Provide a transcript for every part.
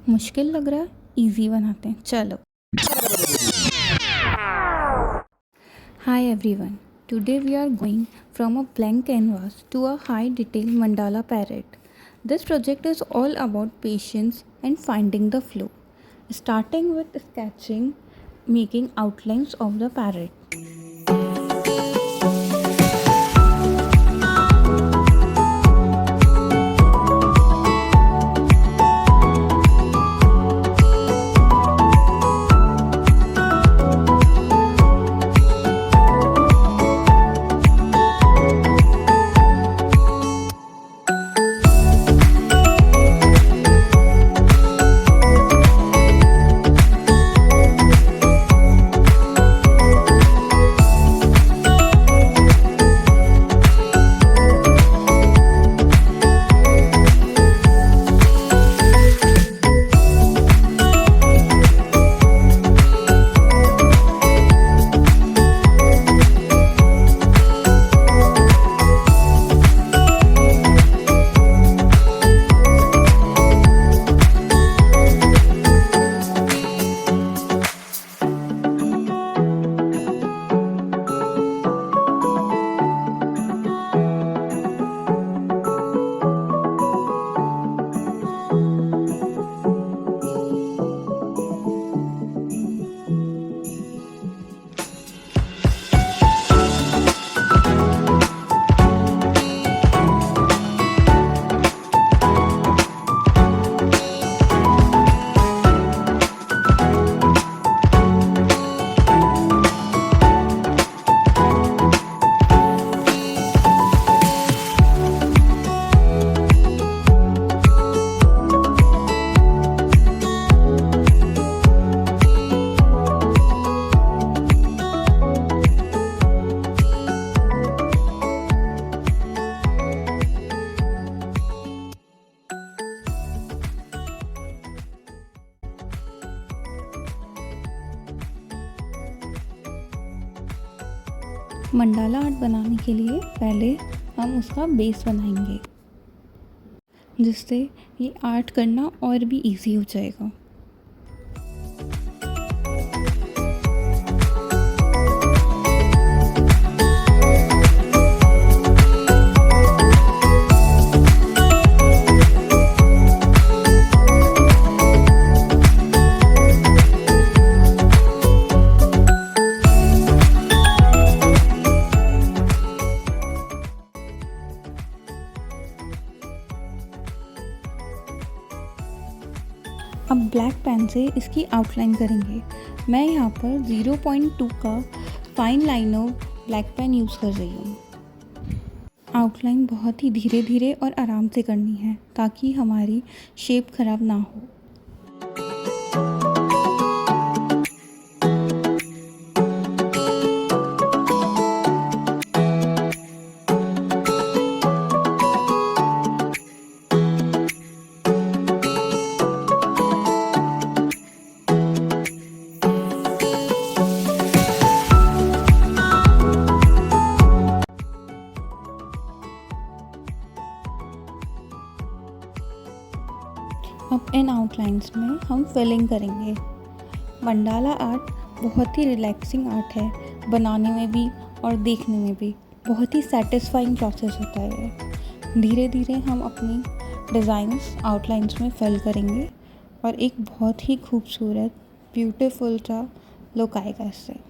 मुश्किल लग रहा है, इजी बनाते हैं, चलो। Hi everyone. Today we are going from a blank canvas to a high detail mandala parrot. This project is all about patience and finding the flow. Starting with sketching, making outlines of the parrot. Mandala art बनाने के लिए पहले हम उसका base बनाएंगे, जिससे ये art करना और भी इजी हो जाएगा। अब ब्लैक पेन से इसकी आउटलाइन करेंगे। मैं यहाँ पर 0.2 का fine liner black pen use कर रही हूँ। आउटलाइन बहुत ही धीरे धीरे और आराम से करनी है ताकि हमारी शेप ख़राब ना हो। अब इन आउटलाइंस में हम फिलिंग करेंगे। मंडाला आर्ट बहुत ही रिलैक्सिंग आर्ट है, बनाने में भी और देखने में भी बहुत ही सेटिस्फाइंग प्रोसेस होता है। धीरे धीरे हम अपनी डिज़ाइंस आउटलाइंस में फिल करेंगे और एक बहुत ही खूबसूरत ब्यूटीफुल सा लुक आएगा इससे।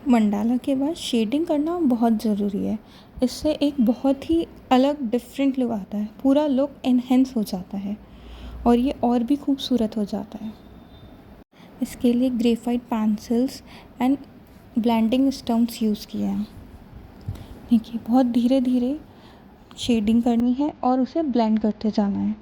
मंडाला के बाद शेडिंग करना बहुत ज़रूरी है। इससे एक बहुत ही अलग डिफरेंट लुक आता है, पूरा लुक एनहेंस हो जाता है और ये और भी खूबसूरत हो जाता है। इसके लिए graphite pencils and blending stumps use किए हैं। देखिए, बहुत धीरे धीरे शेडिंग करनी है और उसे ब्लेंड करते जाना है।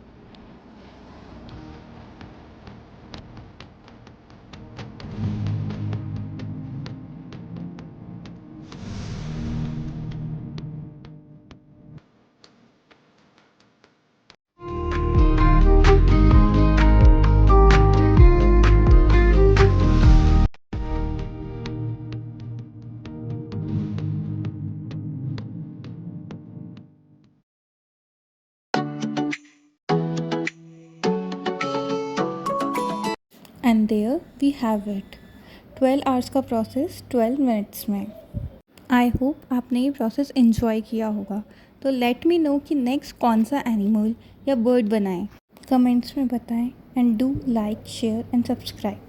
And there we have it, 12 hours का प्रोसेस 12 मिनट्स में। आई होप आपने ये प्रोसेस एंजॉय किया होगा। तो लेट मी नो कि नेक्स्ट कौन सा एनिमल या बर्ड बनाएं। कमेंट्स में बताएं and do like, share and subscribe.